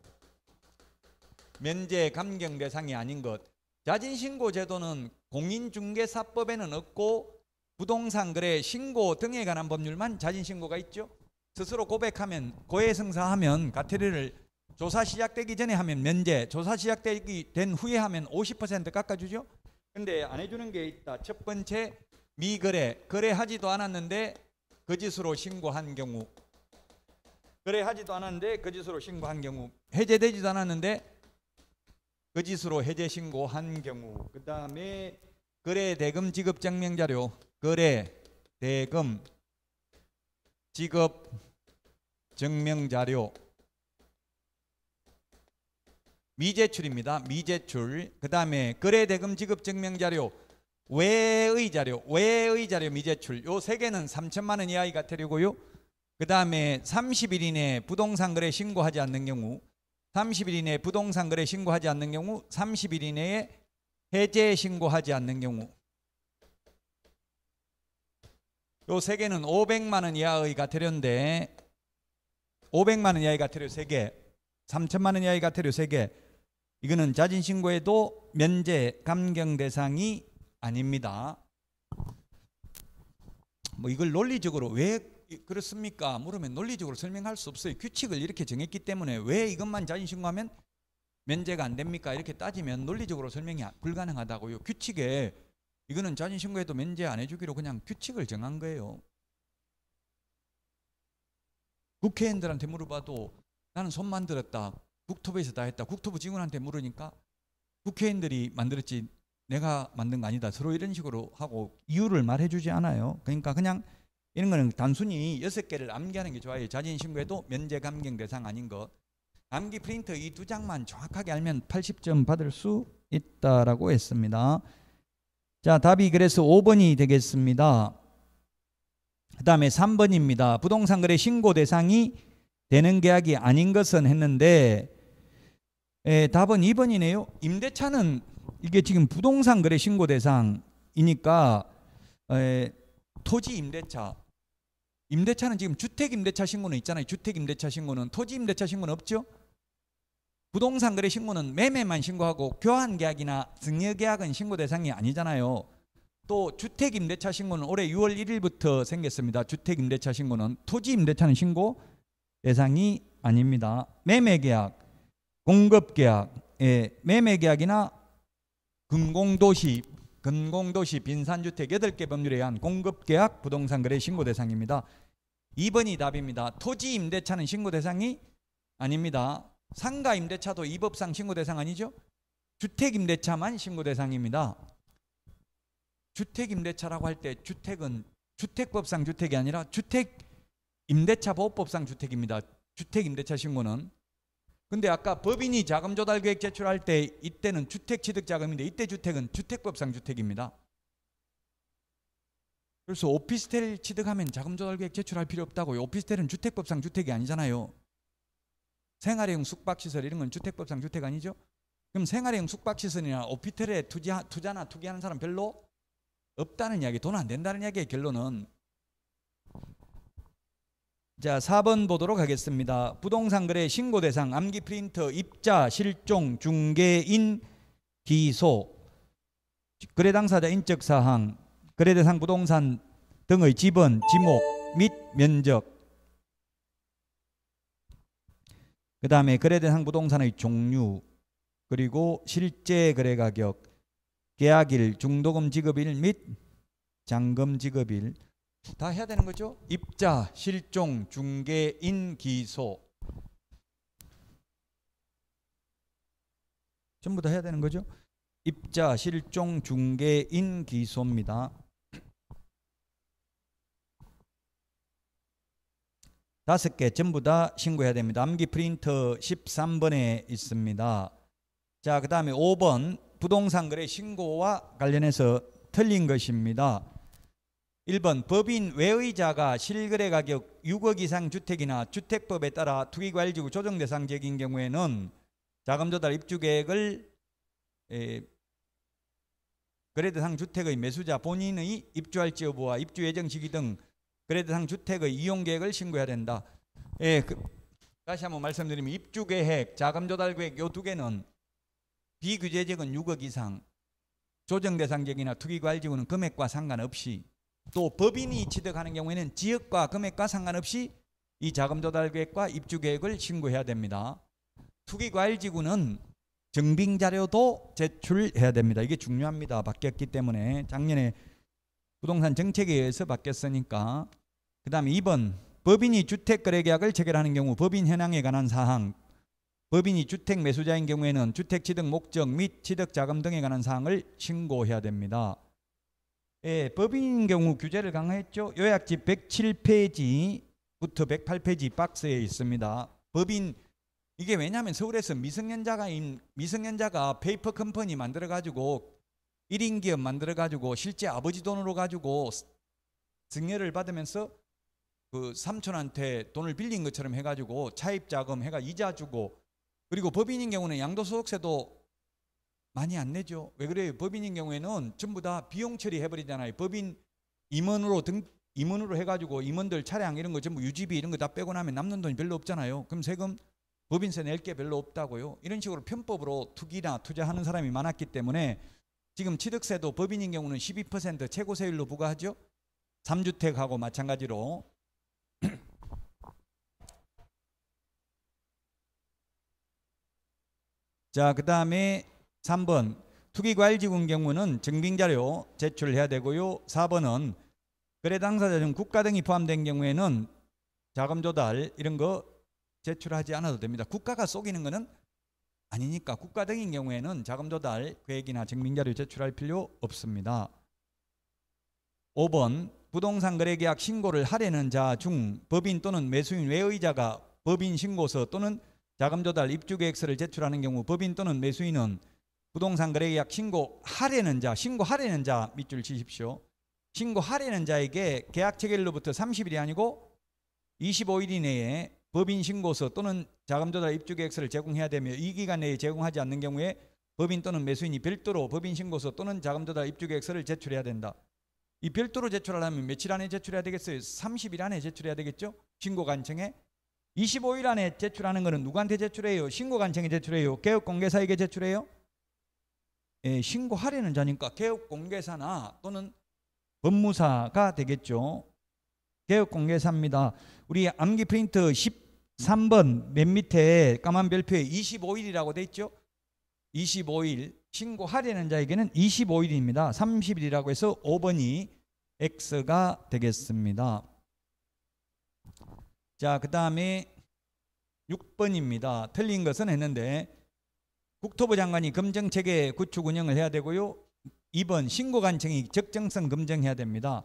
면제 감경 대상이 아닌 것. 자진신고 제도는 공인중개사법에는 없고 부동산 거래 신고 등에 관한 법률만 자진신고가 있죠. 스스로 고백하면 고해성사하면 과태료를 조사 시작되기 전에 하면 면제, 조사 시작되기 된 후에 하면 50% 깎아주죠. 근데 안 해주는 게 있다. 첫 번째, 미거래, 거래하지도 않았는데 거짓으로 신고한 경우, 거래하지도 않았는데 거짓으로 신고한 경우, 해제되지도 않았는데 거짓으로 해제 신고한 경우, 그 다음에 거래 대금 지급 증명 자료, 거래 대금 지급 증명 자료, 미제출입니다. 미제출. 그 다음에 거래 대금 지급 증명 자료, 외의 자료, 외의 자료 미제출. 요 세 개는 3천만 원 이하의 과태료고요. 그 다음에 30일 이내 부동산 거래 신고하지 않는 경우, 30일 이내에 부동산 거래 신고하지 않는 경우, 30일 이내에 해제 신고하지 않는 경우. 요 세 개는 500만 원 이하의 과태료인데 500만 원 이하의 과태료 3개, 3천만 원 이하의 과태료 3개. 이거는 자진신고에도 면제 감경 대상이 아닙니다. 뭐 이걸 논리적으로 왜 그렇습니까? 물으면 논리적으로 설명할 수 없어요. 규칙을 이렇게 정했기 때문에 왜 이것만 자진신고하면 면제가 안 됩니까? 이렇게 따지면 논리적으로 설명이 불가능하다고요. 규칙에 이거는 자진신고해도 면제 안 해주기로 그냥 규칙을 정한 거예요. 국회의원들한테 물어봐도 나는 손 만들었다, 국토부에서 다 했다, 국토부 직원한테 물으니까 국회의원들이 만들었지 내가 만든 거 아니다, 서로 이런 식으로 하고 이유를 말해주지 않아요. 그러니까 그냥 이런 거는 단순히 6개를 암기하는 게 좋아요. 자진신고해도 면제 감경 대상 아닌 것. 암기 프린터 이 2장만 정확하게 알면 80점 받을 수 있다라고 했습니다. 자, 답이 그래서 5번이 되겠습니다. 그 다음에 3번입니다. 부동산 거래 신고 대상이 되는 계약이 아닌 것은 했는데 답은 2번이네요. 임대차는 이게 지금 부동산 거래 신고 대상이니까 토지 임대차, 임대차는 지금 주택 임대차 신고는 있잖아요. 주택 임대차 신고는, 토지 임대차 신고는 없죠. 부동산 거래 신고는 매매만 신고하고 교환 계약이나 증여 계약은 신고 대상이 아니잖아요. 또 주택 임대차 신고는 올해 6월 1일부터 생겼습니다. 주택 임대차 신고는. 토지 임대차는 신고 대상이 아닙니다. 매매 계약, 공급 계약, 매매 계약이나 근공도시 빈산주택 8개 법률에 의한 공급계약 부동산 거래 신고 대상입니다. 2번이 답입니다. 토지 임대차는 신고 대상이 아닙니다. 상가 임대차도 이 법상 신고 대상 아니죠. 주택 임대차만 신고 대상입니다. 주택 임대차라고 할 때 주택은 주택법상 주택이 아니라 주택 임대차 보호법상 주택입니다. 주택 임대차 신고는. 근데 아까 법인이 자금 조달 계획 제출할 때 이때는 주택 취득 자금인데 이때 주택은 주택법상 주택입니다. 그래서 오피스텔 취득하면 자금 조달 계획 제출할 필요 없다고요. 오피스텔은 주택법상 주택이 아니잖아요. 생활형 숙박시설 이런 건 주택법상 주택 아니죠? 그럼 생활형 숙박시설이나 오피스텔에 투자나 투기하는 사람 별로 없다는 이야기, 돈 안 된다는 이야기의 결론은. 자, 4번 보도록 하겠습니다. 부동산 거래 신고 대상 암기 프린터 입자, 실종, 중개인, 기소, 거래 당사자 인적 사항, 거래 대상 부동산 등의 지번, 지목 및 면적, 그 다음에 거래 대상 부동산의 종류, 그리고 실제 거래 가격, 계약일, 중도금 지급일 및 잔금 지급일 다 해야 되는 거죠. 입자, 실종, 중개인, 기소 전부 다 해야 되는 거죠. 입자, 실종, 중개인, 기소입니다. 5개 전부 다 신고해야 됩니다. 암기 프린터 13번에 있습니다. 자, 그 다음에 5번 부동산 거래 신고와 관련해서 틀린 것입니다. 1번 법인 외의자가 실거래 가격 6억 이상 주택이나 주택법에 따라 투기과열지구 조정 대상 지역인 경우에는 자금 조달 입주 계획을 거래 대상 주택의 매수자 본인의 입주할지 여부와 입주 예정 시기 등 거래 대상 주택의 이용 계획을 신고해야 된다. 다시 한번 말씀드리면 입주 계획, 자금 조달 계획 요 두 개는 비규제 지역은 6억 이상, 조정 대상 지역이나 투기과열지구는 금액과 상관없이, 또 법인이 취득하는 경우에는 지역과 금액과 상관없이 이 자금 조달 계획과 입주 계획을 신고해야 됩니다. 투기과열지구는 증빙 자료도 제출해야 됩니다. 이게 중요합니다. 바뀌었기 때문에 작년에 부동산 정책에 의해서 바뀌었으니까. 그 다음에 2번 법인이 주택거래계약을 체결하는 경우 법인 현황에 관한 사항, 법인이 주택 매수자인 경우에는 주택 취득 목적 및 취득 자금 등에 관한 사항을 신고해야 됩니다. 법인인 경우 규제를 강화했죠. 요약집 107페이지부터 108페이지 박스에 있습니다. 법인, 이게 왜냐하면 서울에서 미성년자가 페이퍼 컴퍼니 만들어 가지고 1인 기업 만들어 가지고 실제 아버지 돈으로 가지고 증여를 받으면서 그 삼촌한테 돈을 빌린 것처럼 해가지고 차입 자금 해가 이자 주고, 그리고 법인인 경우는 양도소득세도 많이 안 내죠. 왜 그래요? 법인인 경우에는 전부 다 비용 처리해버리잖아요. 법인 임원으로 해가지고 임원들 차량 이런 거 전부 유지비 이런 거 다 빼고 나면 남는 돈이 별로 없잖아요. 그럼 세금 법인세 낼 게 별로 없다고요. 이런 식으로 편법으로 투기나 투자하는 사람이 많았기 때문에 지금 취득세도 법인인 경우는 12% 최고세율로 부과하죠. 3주택하고 마찬가지로. 자, 그 다음에 3번 투기과열지구인 경우는 증빙자료 제출해야 되고요. 4번은 거래 당사자 중 국가 등이 포함된 경우에는 자금 조달 이런 거 제출하지 않아도 됩니다. 국가가 속이는 거는 아니니까 국가 등인 경우에는 자금 조달 계획이나 증빙자료 제출할 필요 없습니다. 5번 부동산 거래계약 신고를 하려는 자 중 법인 또는 매수인 외의자가 법인 신고서 또는 자금 조달 입주 계획서를 제출하는 경우 법인 또는 매수인은 부동산 거래계약 신고하려는 자 밑줄 치십시오. 신고하려는 자에게 계약 체결로부터 30일이 아니고 25일 이내에 법인 신고서 또는 자금 조달 입주 계획서를 제공해야 되며 이 기간 내에 제공하지 않는 경우에 법인 또는 매수인이 별도로 법인 신고서 또는 자금 조달 입주 계획서를 제출해야 된다. 이 별도로 제출하려면 며칠 안에 제출해야 되겠어요? 30일 안에 제출해야 되겠죠? 신고관청에. 25일 안에 제출하는 것은 누구한테 제출해요? 신고관청에 제출해요? 개업공개사에게 제출해요? 신고하려는 자니까 개업공개사나 또는 법무사가 되겠죠. 개업공개사입니다. 우리 암기 프린트 13번 맨 밑에 까만 별표에 25일이라고 돼 있죠. 25일 신고하려는 자에게는 25일입니다. 30일이라고 해서 5번이 X가 되겠습니다. 자, 그 다음에 6번입니다. 틀린 것은 했는데 국토부 장관이 검증체계 구축 운영을 해야 되고요. 2번 신고관청이 적정성 검증해야 됩니다.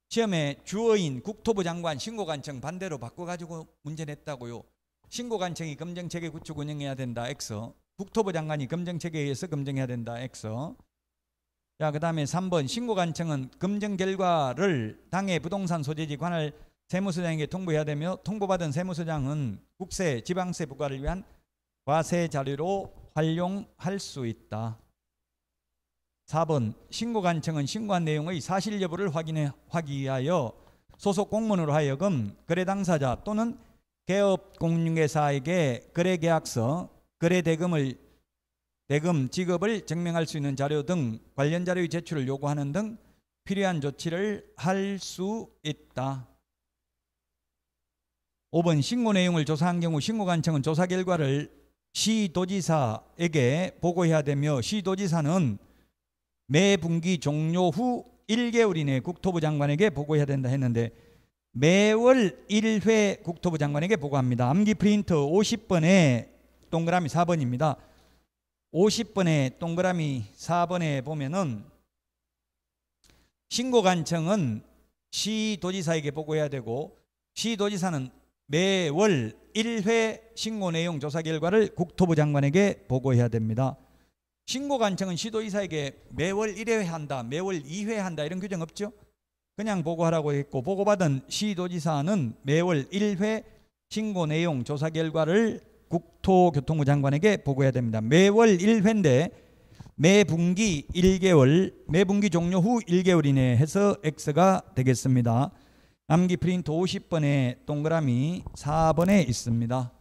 시험에 주어인 국토부 장관 신고관청 반대로 바꿔가지고 문제 냈다고요. 신고관청이 검증체계 구축 운영해야 된다. X. 국토부 장관이 검증체계에 의해서 검증해야 된다. X. 자, 그 다음에 3번 신고관청은 검증 결과를 당해 부동산 소재지 관할 세무서장에게 통보해야 되며 통보받은 세무서장은 국세, 지방세 부과를 위한 과세 자료로 활용할 수 있다. 4번 신고관청은 신고한 내용의 사실 여부를 확인하기 위하여 소속 공무원으로 하여금 거래 당사자 또는 개업공개사에게 거래계약서, 거래대금 지급을 증명할 수 있는 자료 등 관련 자료의 제출을 요구하는 등 필요한 조치를 할 수 있다. 5번 신고 내용을 조사한 경우 신고관청은 조사 결과를 시도지사에게 보고해야 되며 시도지사는 매 분기 종료 후 1개월 이내에 국토부 장관에게 보고해야 된다 했는데 매월 1회 국토부 장관에게 보고합니다. 암기 프린트 50번에 동그라미 4번입니다. 50번에 동그라미 4번에 보면은 신고관청은 시도지사에게 보고해야 되고 시도지사는 매월 1회 신고 내용 조사 결과를 국토부 장관에게 보고해야 됩니다. 신고관청은 시도지사에게 매월 1회 한다, 매월 2회 한다 이런 규정 없죠? 그냥 보고하라고 했고, 보고받은 시도지사는 매월 1회 신고 내용 조사 결과를 국토교통부 장관에게 보고해야 됩니다. 매월 1회인데 매 분기 1개월, 매 분기 종료 후 1개월 이내에 해서 X가 되겠습니다. 암기 프린트 50번에 동그라미 4번에 있습니다.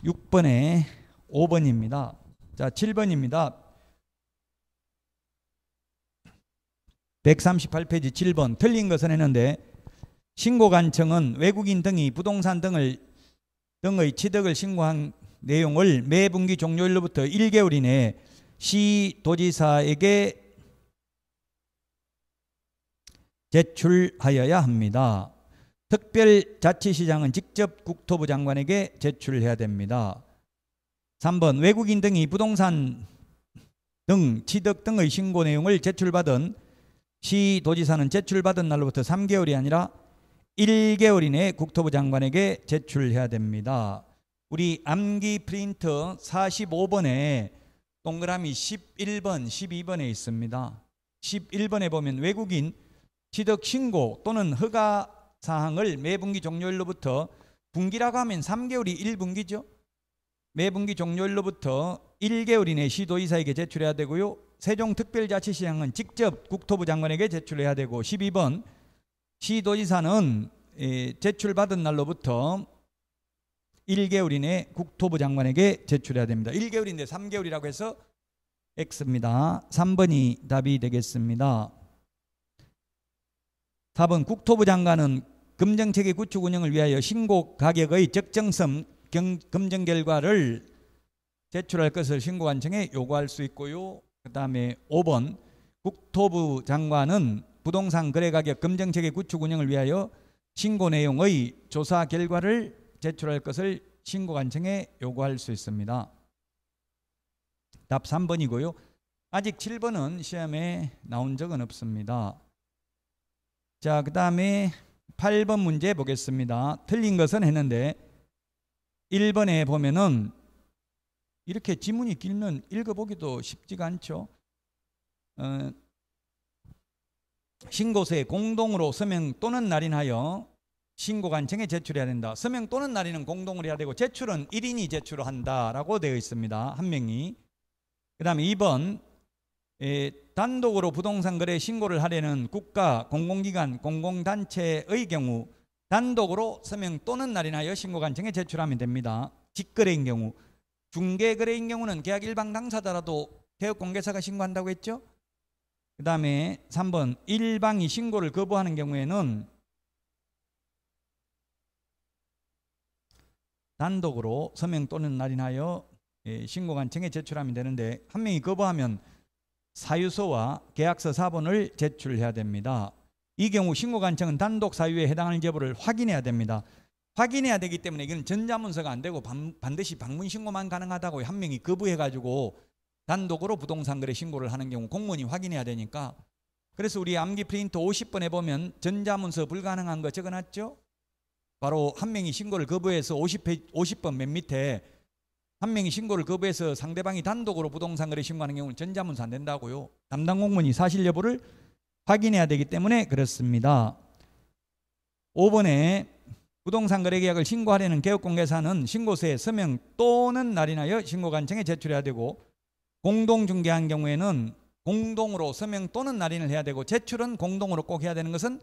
6번에 5번입니다. 자, 7번입니다. 138페이지 7번. 틀린 것은 했는데, 신고관청은 외국인 등이 부동산 등의 취득을 신고한 내용을 매 분기 종료일로부터 1개월 이내에 시도지사에게 제출하여야 합니다. 특별자치시장은 직접 국토부 장관에게 제출해야 됩니다. 3번. 외국인 등이 부동산 등 취득 등의 신고 내용을 제출받은 시도지사는 제출받은 날로부터 3개월이 아니라 1개월 이내에 국토부 장관에게 제출해야 됩니다. 우리 암기 프린트 45번에 동그라미 11번, 12번에 있습니다. 11번에 보면 외국인 취득 신고 또는 허가 사항을 매 분기 종료일로부터, 분기라고 하면 3개월이 1분기죠. 매 분기 종료일로부터 1개월 이내 시도지사에게 제출해야 되고요. 세종특별자치시장은 직접 국토부 장관에게 제출해야 되고, 12번 시도지사는 제출받은 날로부터 1개월 이내 국토부 장관에게 제출해야 됩니다. 1개월인데 3개월이라고 해서 X입니다. 3번이 답이 되겠습니다. 4번. 국토부 장관은 금정체계 구축 운영을 위하여 신고 가격의 적정성 검증 결과를 제출할 것을 신고관청에 요구할 수 있고요. 그 다음에 5번. 국토부 장관은 부동산 거래가격 검증체계 구축 운영을 위하여 신고 내용의 조사 결과를 제출할 것을 신고관청에 요구할 수 있습니다. 답 3번이고요. 아직 7번은 시험에 나온 적은 없습니다. 자, 그 다음에 8번 문제 보겠습니다. 틀린 것은 했는데 1번에 보면은 이렇게 지문이 길면 읽어보기도 쉽지가 않죠. 신고서에 공동으로 서명 또는 날인하여 신고관청에 제출해야 된다. 서명 또는 날인은 공동으로 해야 되고 제출은 1인이 제출을 한다라고 되어 있습니다. 한 명이. 그 다음에 2번. 단독으로 부동산 거래 신고를 하려는 국가, 공공기관, 공공단체의 경우 단독으로 서명 또는 날인하여 신고관청에 제출하면 됩니다. 직거래인 경우. 중개거래인 경우는 계약 일방 당사자라도 개업공개사가 신고한다고 했죠. 그 다음에 3번. 일방이 신고를 거부하는 경우에는 단독으로 서명 또는 날인하여 신고관청에 제출하면 되는데, 한 명이 거부하면 사유서와 계약서 사본을 제출해야 됩니다. 이 경우 신고관청은 단독 사유에 해당하는 여부를 확인해야 됩니다. 확인해야 되기 때문에 이건 전자문서가 안 되고 반드시 방문 신고만 가능하다고, 한 명이 거부해가지고 단독으로 부동산 거래 신고를 하는 경우 공무원이 확인해야 되니까. 그래서 우리 암기 프린트 50번에 보면 전자문서 불가능한 거 적어놨죠. 바로 한 명이 신고를 거부해서 50번 맨 밑에 한 명이 신고를 거부해서 상대방이 단독으로 부동산 거래 신고하는 경우는 전자문서 안 된다고요. 담당 공무원이 사실 여부를 확인해야 되기 때문에 그렇습니다. 5번에 부동산 거래 계약을 신고하려는 개업공개사는 신고서에 서명 또는 날인하여 신고관청에 제출해야 되고, 공동중개한 경우에는 공동으로 서명 또는 날인을 해야 되고, 제출은 공동으로 꼭 해야 되는 것은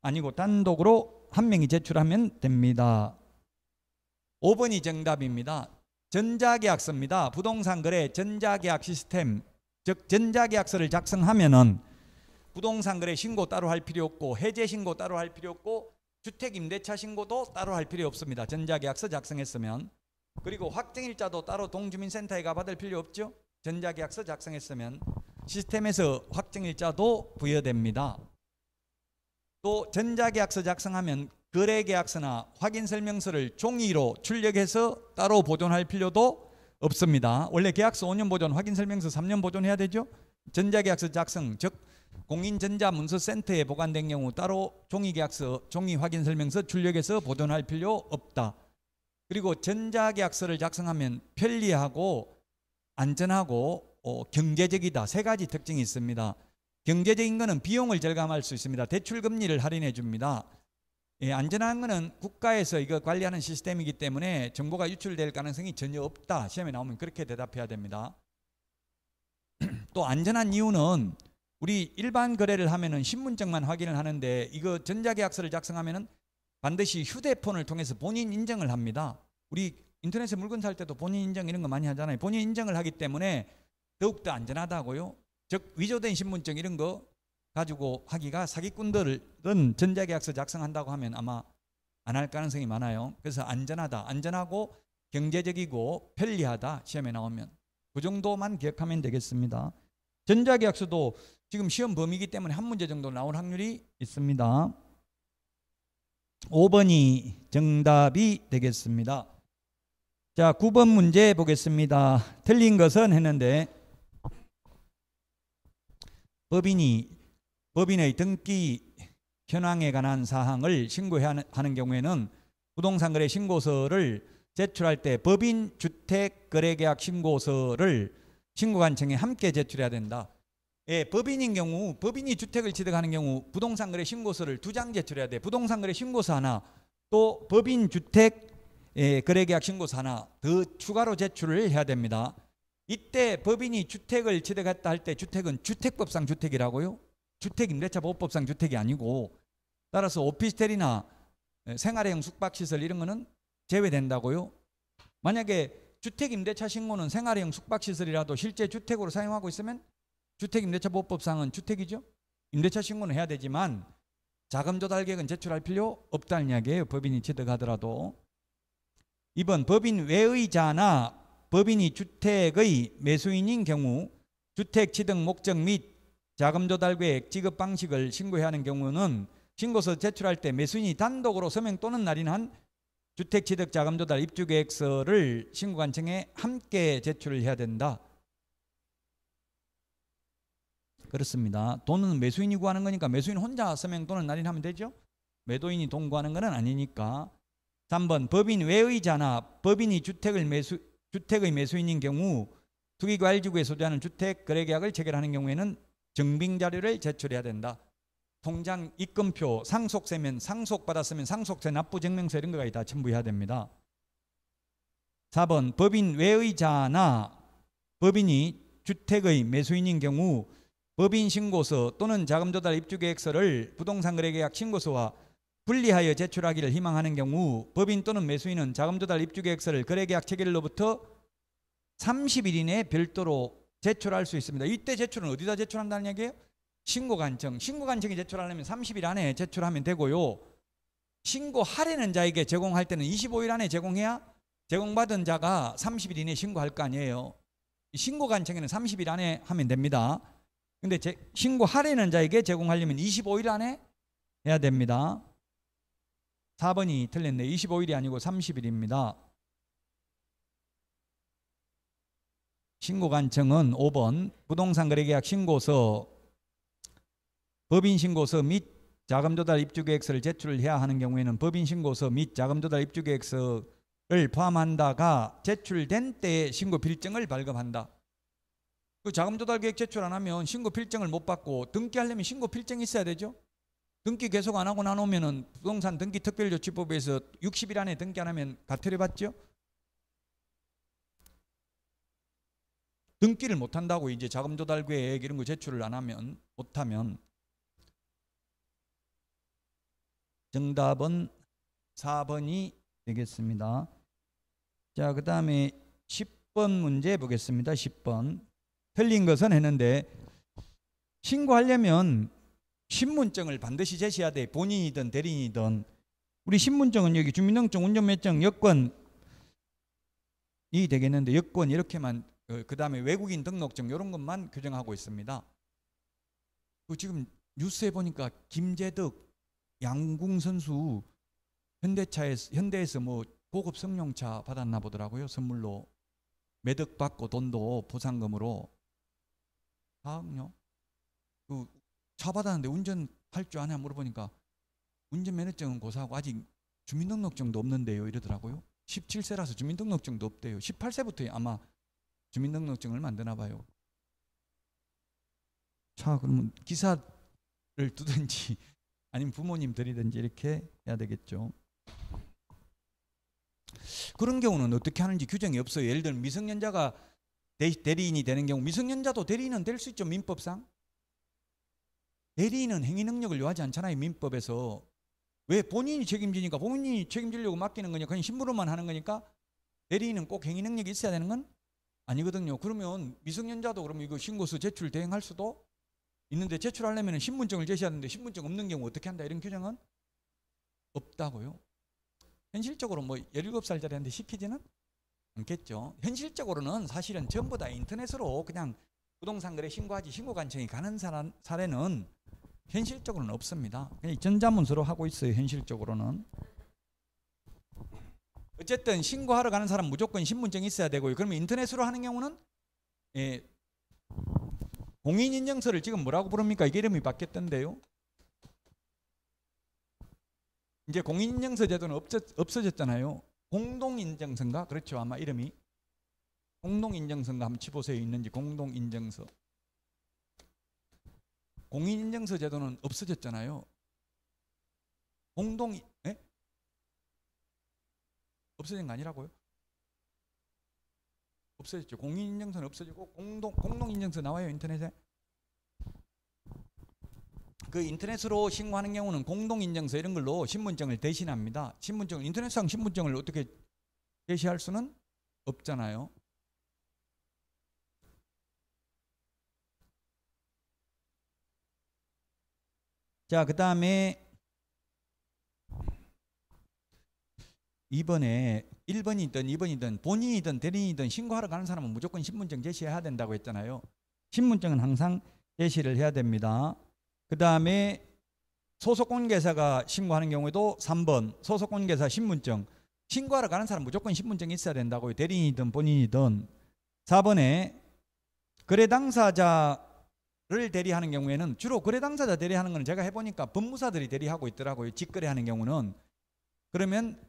아니고 단독으로 한 명이 제출하면 됩니다. 5번이 정답입니다. 전자계약서입니다. 부동산 거래 전자계약 시스템, 즉 전자계약서를 작성하면은 부동산 거래 신고 따로 할 필요 없고, 해제 신고 따로 할 필요 없고, 주택임대차 신고도 따로 할 필요 없습니다. 전자계약서 작성했으면. 그리고 확정일자도 따로 동주민센터에 가 받을 필요 없죠. 전자계약서 작성했으면 시스템에서 확정일자도 부여됩니다. 또 전자계약서 작성하면 거래계약서나 확인설명서를 종이로 출력해서 따로 보존할 필요도 없습니다. 원래 계약서 5년 보존, 확인설명서 3년 보존해야 되죠. 전자계약서 작성, 즉 공인전자문서센터에 보관된 경우 따로 종이계약서, 종이 확인설명서 출력해서 보존할 필요 없다. 그리고 전자계약서를 작성하면 편리하고 안전하고 경제적이다. 세 가지 특징이 있습니다. 경제적인 거는 비용을 절감할 수 있습니다. 대출 금리를 할인해 줍니다. 예, 안전한 거는 국가에서 이거 관리하는 시스템이기 때문에 정보가 유출될 가능성이 전혀 없다. 시험에 나오면 그렇게 대답해야 됩니다. 또 안전한 이유는 우리 일반 거래를 하면은 신분증만 확인을 하는데 이거 전자계약서를 작성하면은 반드시 휴대폰을 통해서 본인 인정을 합니다. 우리 인터넷에 물건 살 때도 본인 인정 이런 거 많이 하잖아요. 본인 인정을 하기 때문에 더욱더 안전하다고요. 즉 위조된 신분증 이런 거 가지고 하기가 사기꾼들은 전자계약서 작성한다고 하면 아마 안 할 가능성이 많아요. 그래서 안전하다, 안전하고 경제적이고 편리하다 시험에 나오면 그 정도만 기억하면 되겠습니다. 전자계약서도 지금 시험 범위이기 때문에 한 문제 정도 나올 확률이 있습니다. 5번이 정답이 되겠습니다. 자, 9번 문제 보겠습니다. 틀린 것은 했는데 법인의 등기 현황에 관한 사항을 신고해야 하는 경우에는 부동산 거래 신고서를 제출할 때 법인 주택 거래 계약 신고서를 신고관청에 함께 제출해야 된다. 예, 법인인 경우 법인이 주택을 취득하는 경우 부동산 거래 신고서를 2장 제출해야 돼. 부동산 거래 신고서 하나 또 법인 주택 거래 계약 신고서 하나 더 추가로 제출을 해야 됩니다. 이때 법인이 주택을 취득했다 할 때 주택은 주택법상 주택이라고요. 주택임대차보호법상 주택이 아니고 따라서 오피스텔이나 생활형 숙박시설 이런 거는 제외된다고요. 만약에 주택임대차 신고는 생활형 숙박시설이라도 실제 주택으로 사용하고 있으면 주택임대차보호법상은 주택이죠. 임대차 신고는 해야 되지만 자금조달계획은 제출할 필요 없다는 이야기예요. 법인이 취득하더라도. 2번 법인 외의자나 법인이 주택의 매수인인 경우 주택 취득 목적 및 자금조달계획 지급 방식을 신고해야 하는 경우는 신고서 제출할 때 매수인이 단독으로 서명 또는 날인한 주택 취득 자금조달 입주계획서를 신고관청에 함께 제출을 해야 된다. 그렇습니다. 돈은 매수인이 구하는 거니까 매수인 혼자 서명 또는 날인하면 되죠. 매도인이 돈 구하는 건 아니니까. 3번 법인 외의자나 법인이 주택의 매수인인 경우 투기과일지구에 소유하는 주택 거래계약을 체결하는 경우에는 증빙자료를 제출해야 된다. 통장 입금표, 상속세면 상속받았으면 상속세 납부증명서 이런 거가 다 첨부해야 됩니다. 4번 법인 외의자나 법인이 주택의 매수인인 경우 법인 신고서 또는 자금조달 입주계획서를 부동산 거래계약 신고서와 분리하여 제출하기를 희망하는 경우 법인 또는 매수인은 자금조달 입주계획서를 거래계약 체결로부터 30일 이내에 별도로 제출할 수 있습니다. 이때 제출은 어디다 제출한다는 얘기예요? 신고관청. 신고관청이 제출하려면 30일 안에 제출하면 되고요. 신고하려는 자에게 제공할 때는 25일 안에 제공해야 제공받은 자가 30일 이내에 신고할 거 아니에요. 신고관청에는 30일 안에 하면 됩니다. 근데 신고하려는 자에게 제공하려면 25일 안에 해야 됩니다. 4번이 틀렸네. 25일이 아니고 30일입니다. 신고관청은 5번 부동산 거래계약 신고서, 법인 신고서 및 자금조달 입주계획서를 제출해야 하는 경우에는 법인 신고서 및 자금조달 입주계획서를 포함한다가 제출된 때에 신고 필증을 발급한다. 그 자금조달 계획 제출 안 하면 신고 필증을 못 받고 등기하려면 신고 필증이 있어야 되죠. 등기 계속 안 하고 나오면은 부동산 등기 특별조치법에서 60일 안에 등기 안 하면 과태료 받죠. 등기를 못 한다고 이제 자금조달 계획 이런 거 제출을 안 하면 못하면 정답은 4번이 되겠습니다. 자, 그 다음에 10번 문제 보겠습니다. 10번 틀린 것은 했는데 신고하려면 신분증을 반드시 제시해야 돼. 본인이든 대리인이든. 우리 신분증은 여기 주민등록증, 운전면허증, 여권이 되겠는데 여권 이렇게만, 그 다음에 외국인 등록증 이런 것만 규정하고 있습니다. 지금 뉴스에 보니까 김재덕 양궁 선수 현대에서 뭐 고급 승용차 받았나 보더라고요. 선물로 매덕 받고 돈도 보상금으로. 다음요. 차 받았는데 운전할 줄 아냐 물어보니까 운전면허증은 고사하고 아직 주민등록증도 없는데요 이러더라고요. 17세라서 주민등록증도 없대요. 18세부터 아마 주민등록증을 만드나 봐요. 자, 그러면 기사를 두든지 아니면 부모님 드리든지 이렇게 해야 되겠죠. 그런 경우는 어떻게 하는지 규정이 없어요. 예를 들면 미성년자가 대리인이 되는 경우, 미성년자도 대리인은 될 수 있죠. 민법상. 대리인은 행위 능력을 요하지 않잖아요. 민법에서. 왜? 본인이 책임지니까, 본인이 책임지려고 맡기는 거니까, 그냥 심부름만 하는 거니까 대리인은 꼭 행위 능력이 있어야 되는 건 아니거든요. 그러면 미성년자도 그러면 이거 신고서 제출 대행할 수도 있는데, 제출하려면 신분증을 제시해야 하는데 신분증 없는 경우 어떻게 한다, 이런 규정은 없다고요. 현실적으로 뭐 17살짜리한테 시키지는 않겠죠. 현실적으로는 사실은 전부 다 인터넷으로 그냥 부동산 거래 신고하지 신고관청이 가는 사례는 현실적으로는 없습니다. 그냥 전자문서로 하고 있어요. 현실적으로는. 어쨌든 신고하러 가는 사람 무조건 신분증이 있어야 되고요. 그러면 인터넷으로 하는 경우는 공인인증서를 지금 뭐라고 부릅니까? 이게 이름이 바뀌었던데요. 이제 공인인증서 제도는 없어졌잖아요. 공동인증서인가? 그렇죠. 아마 이름이 공동인증서인가 한번 치보세요. 있는지. 공동인증서. 공인인증서 제도는 없어졌잖아요. 없어진 거 아니라고요? 없어졌죠. 공인인증서는 없어지고 공동인증서 나와요. 인터넷에. 그 인터넷으로 신고하는 경우는 공동인증서 이런 걸로 신분증을 대신합니다. 신분증을, 인터넷상 신분증을 어떻게 제시할 수는 없잖아요. 자, 그 다음에 2번에 1번이든 2번이든 본인이든 대리인이든 신고하러 가는 사람은 무조건 신분증 제시해야 된다고 했잖아요. 신분증은 항상 제시를 해야 됩니다. 그 다음에 소속공인중개사가 신고하는 경우에도 3번 소속공인중개사 신분증, 신고하러 가는 사람 무조건 신분증이 있어야 된다고요. 대리인이든 본인이든. 4번에 거래 당사자를 대리하는 경우에는 주로 거래 당사자 대리하는 건 제가 해보니까 법무사들이 대리하고 있더라고요. 직거래하는 경우는. 그러면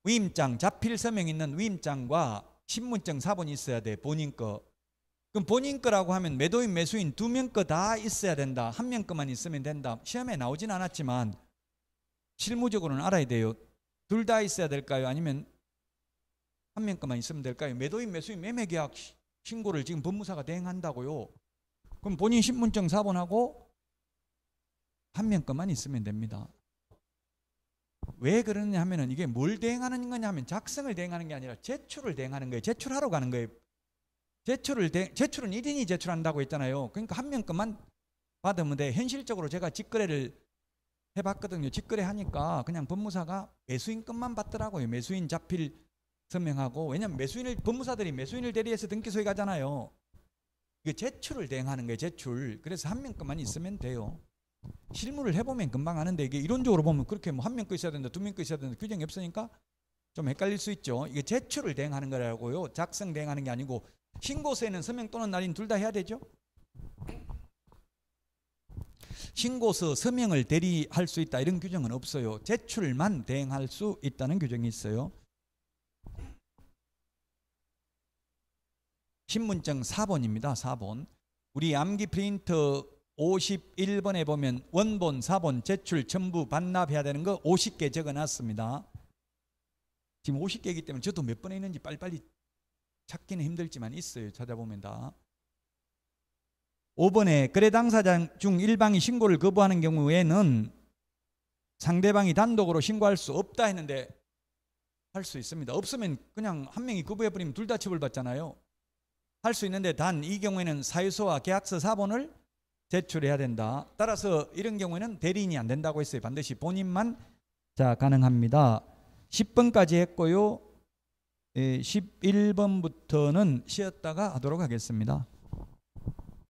위임장, 자필 서명 있는 위임장과 신분증 4번이 있어야 돼. 본인 거. 그럼 본인 거라고 하면 매도인, 매수인 2명 거 다 있어야 된다. 1명 거만 있으면 된다. 시험에 나오진 않았지만 실무적으로는 알아야 돼요. 둘 다 있어야 될까요? 아니면 1명 거만 있으면 될까요? 매도인, 매수인 매매계약 신고를 지금 법무사가 대행한다고요. 그럼 본인 신분증 4번하고 1명 거만 있으면 됩니다. 왜 그러냐 하면은 이게 뭘 대행하는 거냐면 작성을 대행하는 게 아니라 제출을 대행하는 거예요. 제출하러 가는 거예요. 제출은 1인이 제출한다고 했잖아요. 그러니까 1명 것만 받으면 돼. 현실적으로 제가 직거래를 해봤거든요. 직거래 하니까 그냥 법무사가 매수인 것만 받더라고요. 매수인 자필 서명하고. 왜냐면 법무사들이 매수인을 대리해서 등기소에 가잖아요. 이게 제출을 대행하는 거예요. 제출. 그래서 1명 것만 있으면 돼요. 실무를 해보면 금방 아는데, 이게 이론적으로 보면 그렇게 뭐 1명 거 있어야 된다, 2명 거 있어야 된다 규정이 없으니까 좀 헷갈릴 수 있죠. 이게 제출을 대행하는 거라고요. 작성 대행하는 게 아니고. 신고서에는 서명 또는 날인 둘 다 해야 되죠. 신고서 서명을 대리할 수 있다 이런 규정은 없어요. 제출만 대행할 수 있다는 규정이 있어요. 신분증 4번입니다. 4번. 우리 암기 프린터 51번에 보면 원본, 4번 제출 전부 반납해야 되는 거 50개 적어놨습니다. 지금 50개이기 때문에 저도 몇 번에 있는지 빨리빨리 찾기는 힘들지만 있어요. 찾아보면 다. 5번에 거래 당사자 중 일방이 신고를 거부하는 경우에는 상대방이 단독으로 신고할 수 없다 했는데 할 수 있습니다. 없으면 그냥 한 명이 거부해버리면 둘 다 처벌받잖아요. 할 수 있는데 단 이 경우에는 사유서와 계약서 4번을 제출해야 된다. 따라서 이런 경우에는 대리인이 안 된다고 했어요. 반드시 본인만 가능합니다. 10번까지 했고요. 11번부터는 쉬었다가 하도록 하겠습니다.